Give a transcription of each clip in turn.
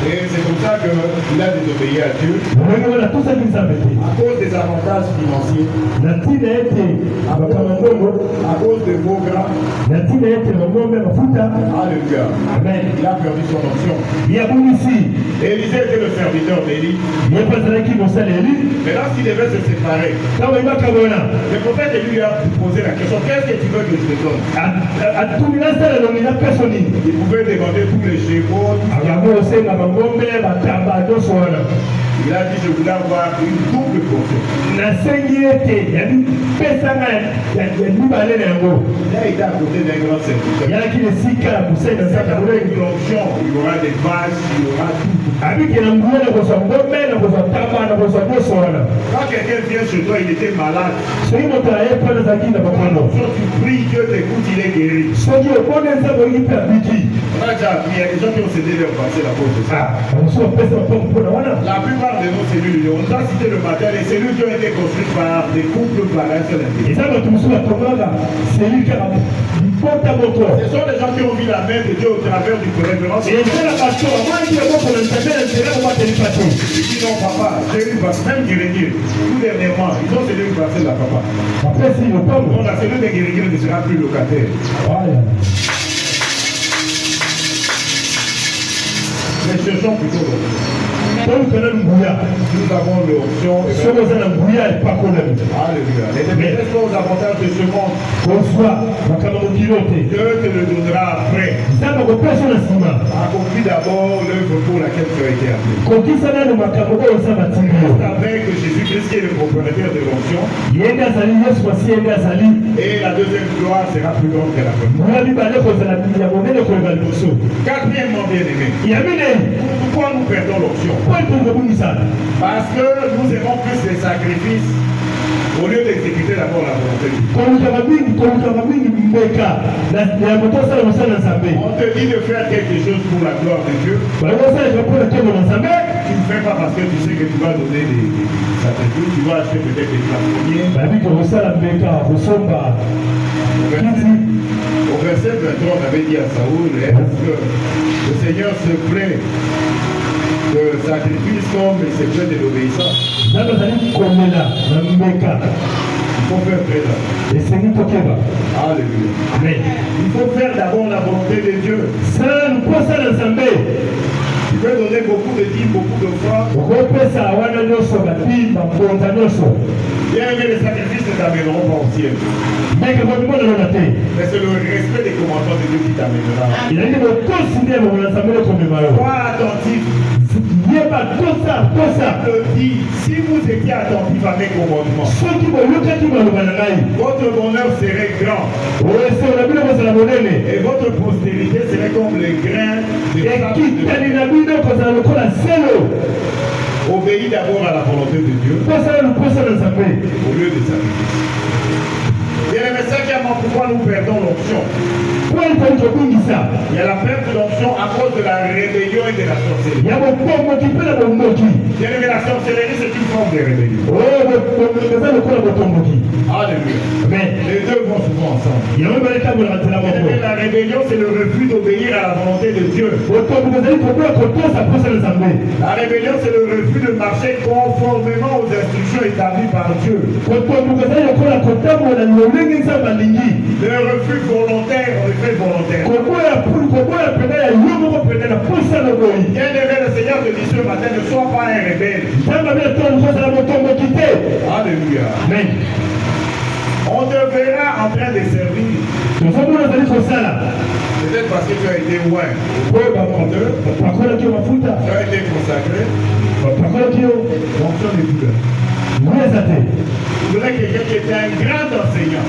Et c'est comme ça qu'il a désobéi à Dieu. À cause des avantages financiers. À cause de vos gras. Alléluia. Amen. Il a perdu son option. Élisée était le serviteur d'Élie. Mais lorsqu'il devait se séparer, le prophète lui a posé la question, qu'est-ce que tu veux que je te donne? Il pouvait demander tous les chevaux. Il a dit, je voulais avoir une double portion. Il a été à côté d'un grand serviteur. Il y aura des vaches, il y aura tout. Quand quelqu'un vient chez toi, il était malade. Tu pries, Dieu t'écoute, il est guéri. On a déjà appris, il y a des gens qui ont cédé leur passé la cause de ça. La plupart de nos cellules, on a cité le matin, les cellules qui ont été construites par des couples par un seul individu. Ce sont des gens qui ont vu la main de Dieu au travers du révérend. Il dit non papa, j'ai eu même Guérégué. Tout dernièrement, ils ont cédé une parcelle à papa. Donc la cellule de Guérégué ne sera plus locataire. Mais cherchons plutôt l'option. Nous avons l'option. Alléluia. Et ne laisse pas aux avantages de ce monde. Dieu te le donnera après. Accomplis d'abord l'œuvre pour laquelle tu as été appelé. Avec Jésus-Christ qui est le propriétaire de l'onction. Et la deuxième gloire sera plus grande que la première. Quatrièmement, bien-aimé. Pourquoi nous perdons l'option? Parce que nous aimons plus les sacrifices au lieu d'exécuter d'abord la volonté de Dieu. On te dit de faire quelque chose pour la gloire de Dieu. Tu ne fais pas parce que tu sais que tu vas donner des sacrifices, tu vas acheter peut-être des plafonniers. Au verset 23, on avait dit à Saoul, est-ce que le Seigneur se plaît de sacrifice comme il se plaît de l'obéissance? Il faut faire présent. Alléluia. Amen. Il faut faire d'abord la volonté de Dieu. Tu peux donner beaucoup de dîmes, beaucoup d'offrandes. Bien aimé, les sacrifices ne t'amèneront pas au ciel. Mais c'est le respect des commandements de Dieu qui t'amènera. Sois attentif. Si vous étiez attentif à mes commandements, votre bonheur serait grand. Et votre postérité serait comme les grains de sable. Obéis d'abord à la volonté de Dieu au lieu de sacrifice. Bien aimé, cinquièmement, pourquoi nous perdons l'onction? Il y a la perte d'onction à cause de la rébellion et de la sorcellerie. Bien aimé, la sorcellerie, c'est une forme de rébellion. Alléluia. Les deux vont souvent ensemble. Bien aimé, la rébellion, c'est le refus d'obéir à la volonté de Dieu. La rébellion, c'est le refus de marcher conformément aux instructions établies par Dieu. Le refus volontaire, on le fait volontaire. Bien aimé, le Seigneur te dit ce matin, ne sois pas un rebelle. Alléluia. Amen. On te verra en train de servir. Peut-être parce que tu as été loin. Tu as été consacré. L'onction n'est plus là. Je voulais quelqu'un qui était un grand enseignant.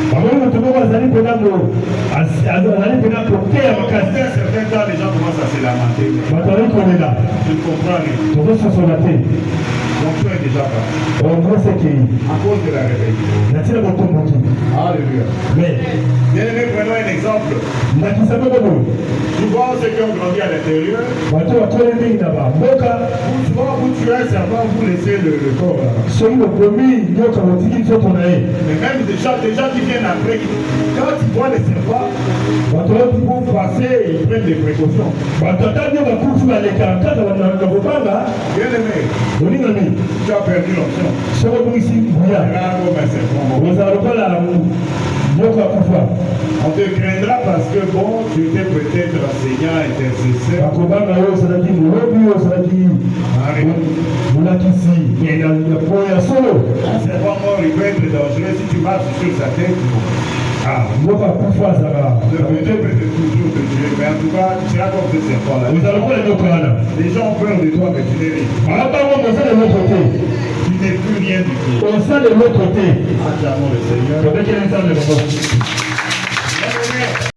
Après un certain temps, les gens commencent à se lamenter. Je ne comprends rien. L'onction est déjà partie. À cause de la réveillon. Alléluia. Bien aimé, prenons un exemple. Souvent, ceux qui ont grandi à l'intérieur, souvent vous tuez un serpent, vous laissez le corps là. Mais même des gens qui viennent après, quand ils voient les serpents, pour passer, ils prennent des précautions. Bien aimé, tu as perdu l'onction. On te craindra parce que bon, tu étais peut-être enseignant, intercesseur. Un serpent mort, il peut être dangereux si tu marches sur sa tête. Le péché peut toujours te tuer, mais en tout cas, tu seras comme ce serpent-là. Les gens ont peur de toi, mais tu n'es rien. Tu n'es plus rien du tout. Acclamons le Seigneur.